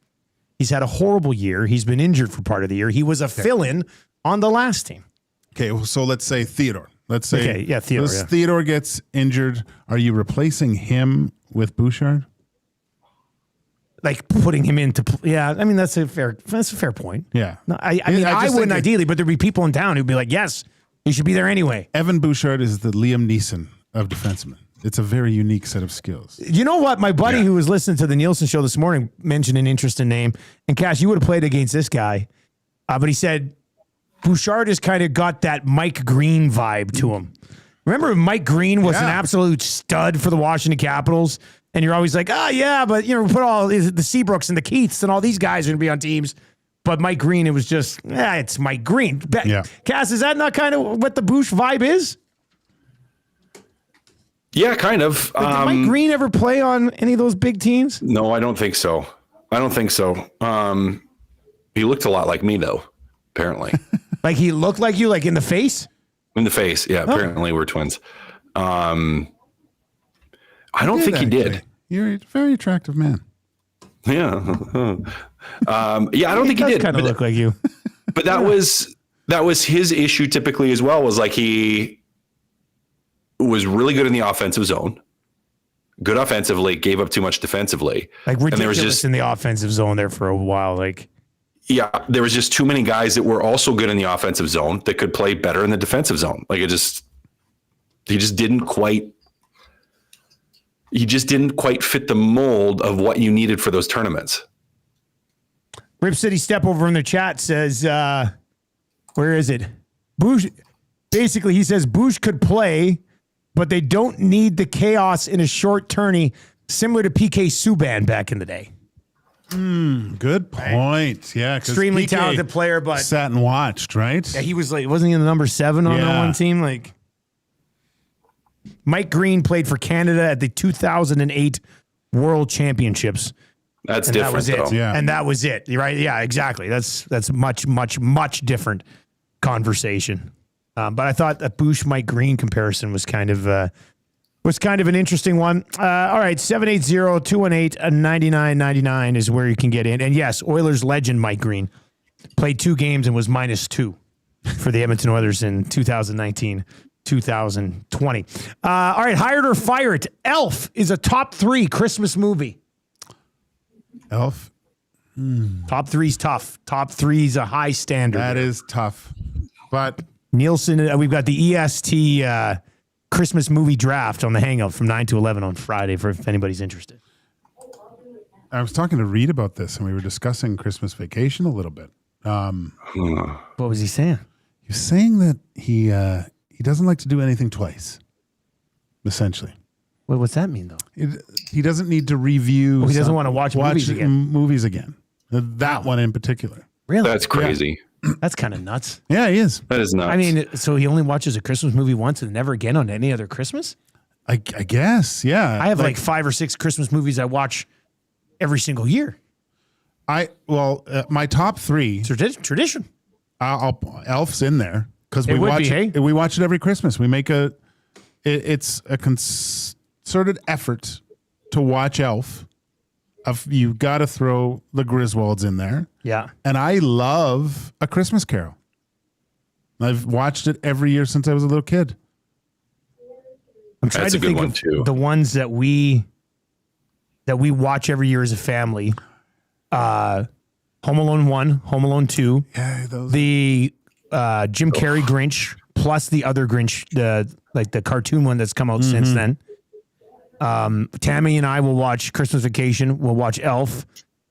He's had a horrible year. He's been injured for part of the year. He was a fill-in on the last team. Okay, well, so let's say Theodore. Theodore. Theodore gets injured. Are you replacing him with Bouchard? Like putting him into, I mean, that's a fair point. Yeah. No, I wouldn't ideally, but there'd be people in town who'd be like, yes, he should be there anyway. Evan Bouchard is the Liam Neeson of defensemen. It's a very unique set of skills. You know what? My buddy who was listening to the Nielsen show this morning mentioned an interesting name. And Cash, you would have played against this guy. But he said Bouchard has kind of got that Mike Green vibe to him. Remember Mike Green was an absolute stud for the Washington Capitals? And you're always like, but we put all the Seabrooks and the Keiths and all these guys are going to be on teams. But Mike Green, it was just, it's Mike Green. Cass, is that not kind of what the Bouch vibe is? Yeah, kind of. Did Mike Green ever play on any of those big teams? No, I don't think so. He looked a lot like me, though, apparently. Like he looked like you, like in the face? In the face, yeah. Oh. Apparently we're twins. I don't think he did. You're a very attractive man. Yeah. I don't think he did. Kind of look like you. But that was his issue typically as well, was like he was really good in the offensive zone, good offensively, gave up too much defensively. Like ridiculous, and there was just in the offensive zone there for a while. There was just too many guys that were also good in the offensive zone that could play better in the defensive zone. Like he just didn't quite fit the mold of what you needed for those tournaments. Rip City Step over in the chat says, where is it? Bouch, basically he says Bouch could play, but they don't need the chaos in a short tourney, similar to PK Subban back in the day. Good point. Yeah, extremely talented player, but sat and watched, right? Yeah, he was like, wasn't he in the number 7 on that one team? Like Mike Green played for Canada at the 2008 World Championships. That's different. That was it. Though. Yeah, and that was it. Right? Yeah, exactly. That's much different conversation. But I thought that Bouch Mike Green comparison was kind of an interesting one. All right, 780-218-9999 is where you can get in. And yes, Oilers legend Mike Green played 2 games and was -2 for the Edmonton Oilers in 2019-2020. All right, Hire It or Fire It. Elf is a top 3 Christmas movie. Elf? Top 3's tough. Top 3's a high standard. That is tough. But Nielsen, we've got the EST Christmas movie draft on the Hangout from 9 to 11 on Friday for if anybody's interested. I was talking to Reed about this, and we were discussing Christmas Vacation a little bit. What was he saying? He was saying that he doesn't like to do anything twice, essentially. Well, what's that mean, though? He doesn't need to review. He doesn't want to watch movies again. That one in particular. Really? That's crazy. Yeah. That's kind of nuts. Yeah, he is. That is nuts. I mean, so he only watches a Christmas movie once and never again on any other Christmas? I guess, yeah. I have like 5 or 6 Christmas movies I watch every single year. My top 3 tradition. Elf's in there because we watch it. We watch it every Christmas. We make it's a concerted effort to watch Elf. You got to throw the Griswolds in there. Yeah. And I love A Christmas Carol. I've watched it every year since I was a little kid. I'm trying That's to a good think one, of too. the ones that we watch every year as a family. Home Alone 1, Home Alone 2, Yeah, those. the Jim Carrey Grinch, plus the other Grinch, the cartoon one that's come out since then. Tammy and I will watch Christmas Vacation. We'll watch Elf.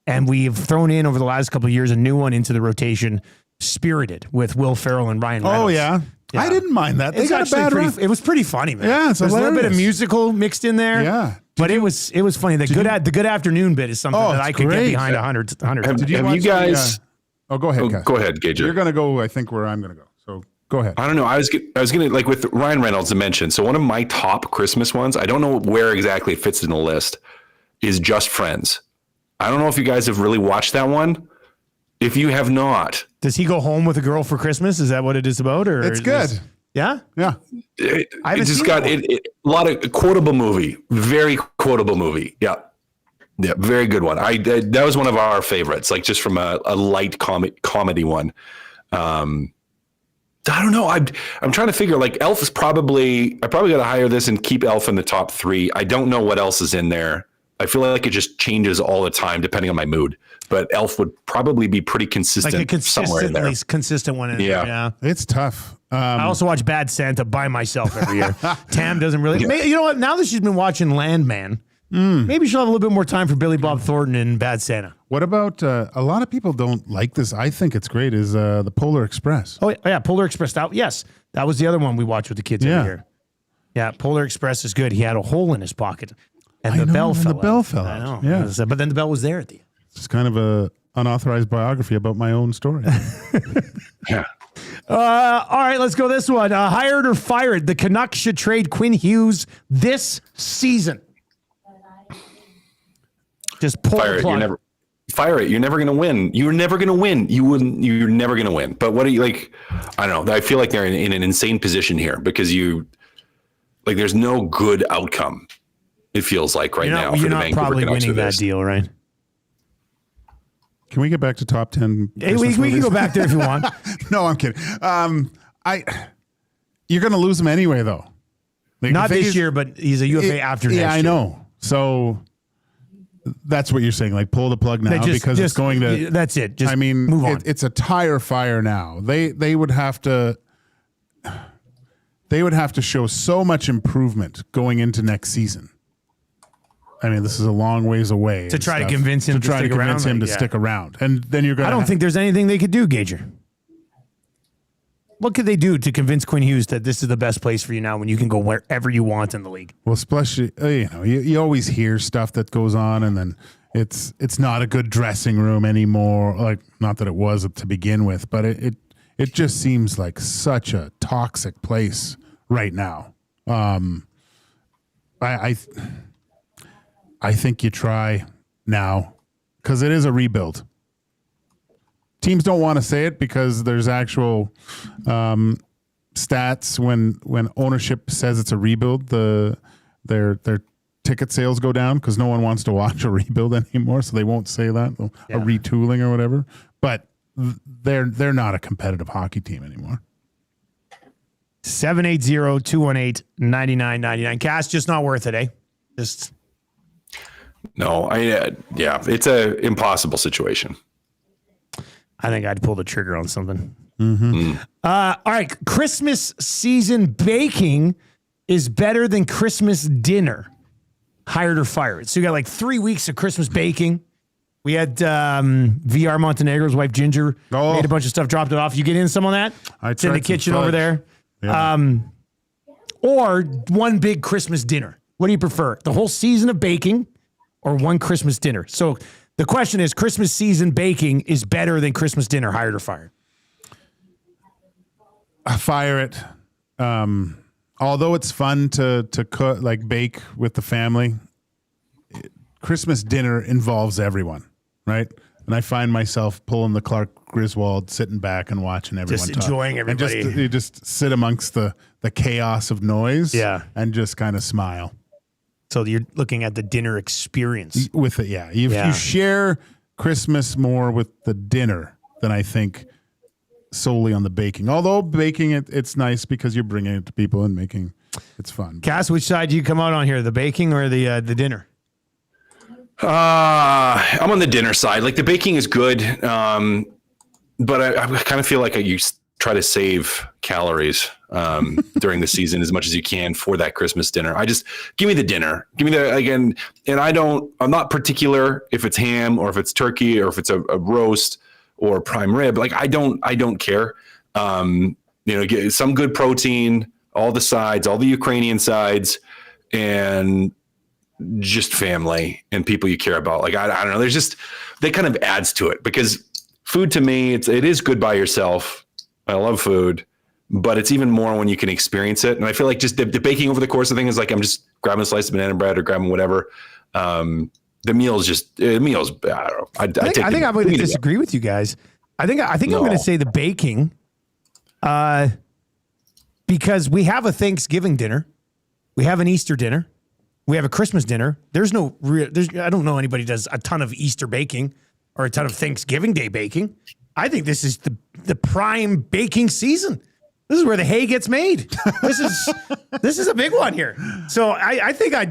And we've thrown in over the last couple of years a new one into the rotation, Spirited, with Will Ferrell and Ryan Reynolds. Oh, yeah. Yeah. I didn't mind that. They It's got a actually bad pretty, rap. it was pretty funny, man. Yeah, it's There's a little bit of hilarious. musical mixed in there. Yeah. But it was funny. The good afternoon bit is something Oh, that it's I could great. get behind 100 Have times. you watch the, guys? Oh, go ahead, Kass. Go ahead, Gager. You're going to go, I think, where I'm going to go. So go ahead. I don't know. I was gonna like with Ryan Reynolds to mention. So one of my top Christmas ones, I don't know where exactly it fits in the list, is Just Friends. I don't know if you guys have really watched that one. If you have not, Does he go home with a girl for Christmas? Is that what it is about? Or It's is good. this- yeah. Yeah. it haven't just seen got that one. a lot of quotable movie. Very quotable movie. Yeah. Yeah, very good one. That was one of our favorites, like just from a light comedy one. I don't know. I'm trying to figure. Like Elf is I probably got to hire this and keep Elf in the top 3. I don't know what else is in there. I feel like it just changes all the time depending on my mood. But Elf would probably be pretty consistent, Like a somewhere in there. consistent one. In Yeah. there, yeah. It's tough. I also watch Bad Santa by myself every year. Tam doesn't really. You know what? Now that she's been watching Landman, maybe she'll have a little bit more time for Billy Bob Thornton and Bad Santa. What about a lot of people don't like this? I think it's great. Is the Polar Express? Oh yeah, Polar Express. Yes, that was the other one we watched with the kids Yeah. every year. Yeah, Polar Express is good. He had a hole in his pocket, and the know, bell and fell the out. bell fell I know. out. Yeah. But then the bell was there at the end. It's kind of a unauthorized biography about my own story. Yeah. All right, let's go this one. Hired or fired? The Canucks should trade Quinn Hughes this season. Just pull Fire the it. plug. Fire it. You're never going to win. You're never going to win. You're never going to win. But what are you like? I don't know. I feel like they're in an insane position here because there's no good outcome. It feels like right now for You're the not Vancouver probably Canucks winning with that this. deal, right? Can we get back to top 10? Hey, we Christmas can movies? go back there if you want. No, I'm kidding. You're going to lose him anyway, though. Like, Not the thing this is- year, but he's a UFA after next year. Yeah, I know. So that's what you're saying. Like, pull the plug now because it's going to. That's it. Just I mean, move on. it's a tire fire now. They would have to. They would have to show so much improvement going into next season. I mean, this is a long ways away. To and try to stuff. convince him to try stick to convince around, him like, to yeah. stick around, and then you're going. I don't think there's anything they could do, Gager. What could they do to convince Quinn Hughes that this is the best place for you now when you can go wherever you want in the league? Well, especially you always hear stuff that goes on, and then it's not a good dressing room anymore. Like, not that it was to begin with, but it just seems like such a toxic place right now. I think you try now because it is a rebuild. Teams don't want to say it because there's actual stats when ownership says it's a rebuild. Their ticket sales go down because no one wants to watch a rebuild anymore, so they won't say that a retooling or whatever. But they're not a competitive hockey team anymore. 780-218-9999. Cass, just not worth it, eh? Just No, it's a impossible situation. I think I'd pull the trigger on something. All right, Christmas season baking is better than Christmas dinner. Hired or fired. So you got like 3 weeks of Christmas baking. We had VR Montenegro's wife Ginger made a bunch of stuff, dropped it off. You get in some on that? It's in the tried some kitchen over fudge. there. Yeah. Or one big Christmas dinner. What do you prefer? The whole season of baking or one Christmas dinner? So the question is, Christmas season baking is better than Christmas dinner, hired or fired? Fire it. Although it's fun to cook, like bake with the family, Christmas dinner involves everyone, right? And I find myself pulling the Clark Griswold, sitting back and watching everyone Just talk. enjoying And everybody. you just sit amongst the chaos of noise, Yeah. and just kind of smile So you're looking at the dinner experience. with it. Yeah, if Yeah. you share Christmas more with the dinner, then I think solely on the baking. Although baking, it's nice because you're bringing it to people and making it's fun. Cass, which side do you come out on here, the baking or the dinner? I'm on the dinner side. Like the baking is good, but I kind of feel like you try to save calories during the season as much as you can for that Christmas dinner. Give me the dinner. Give me again. And I'm not particular if it's ham or if it's turkey or if it's a roast or prime rib. Like I don't care. Get some good protein, all the sides, all the Ukrainian sides, and just family and people you care about. Like, I don't know. That kind of adds to it because food to me, it is good by yourself. I love food, but it's even more when you can experience it. And I feel like just the baking over the course of the thing is like, I'm just grabbing a slice of banana bread or grabbing whatever. The meal is I don't know. I think I'm going to disagree with you guys. I think I'm going to say the baking, because we have a Thanksgiving dinner. We have an Easter dinner. We have a Christmas dinner. I don't know anybody does a ton of Easter baking or a ton of Thanksgiving Day baking. I think this is the prime baking season. This is where the hay gets made. This is a big one here. So I think I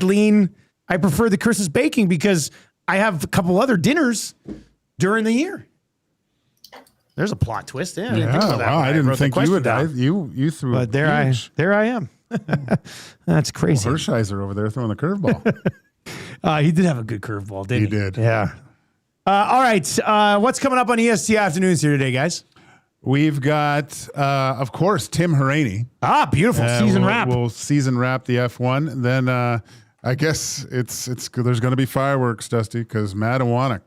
prefer the Christmas baking because I have a couple other dinners during the year. There's a plot twist. Yeah, I didn't think you would. You threw. But there I am. That's crazy. Well, Hershiser over there throwing the curveball. He did have a good curveball, didn't he? He did. Yeah. All right. What's coming up on EST Afternoons here today, guys? We've got, of course, Tim Hraney. Beautiful season wrap. We'll season wrap the F1. Then I guess it's there's going to be fireworks, Dusty, because Matt Iwanek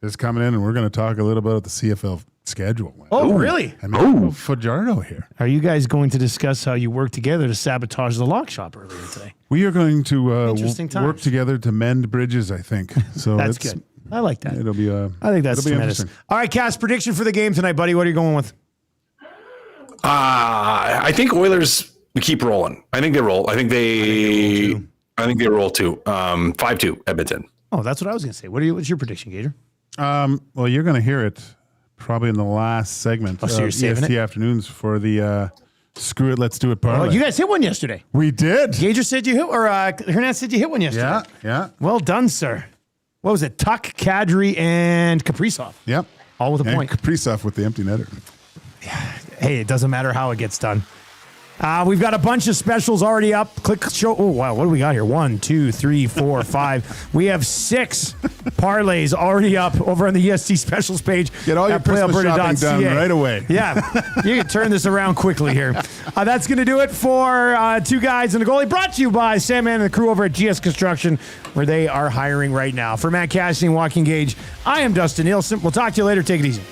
is coming in, and we're going to talk a little bit about the CFL schedule. Oh, really? I mean, Fajardo here. Are you guys going to discuss how you work together to sabotage the lock shop earlier today? We are going to work times. together to mend bridges, I think. So that's good. I like that. It'll be. I think that's tremendous. All right, Cass, prediction for the game tonight, buddy. What are you going with? I think Oilers keep rolling. I think they roll. I think they roll too. 5-2 Edmonton. Oh, that's what I was going to say. What's your prediction, Gager? Well, you're going to hear it probably in the last segment of EST Afternoons for the Screw It, Let's Do It parlay. Oh, you guys hit one yesterday. We did. Gager said you hit, or Hernandez said you hit one yesterday. Yeah. Well done, sir. What was it? Tuck, Kadri, and Kaprizov. Yep. All with a point. Kaprizov with the empty netter. Hey, it doesn't matter how it gets done. We've got a bunch of specials already up. Click show. Oh, wow. What do we got here? 1, 2, 3, 4, 5. We have 6 parlays already up over on the EST specials page. Get all your Christmas shopping done right away. Yeah. You can turn this around quickly here. That's going to do it for Two Guys and a Goalie, brought to you by Sandman and the crew over at GS Construction, where they are hiring right now. For Matt Cassidy and Walking Gage, I am Dustin Nielsen. We'll talk to you later. Take it easy.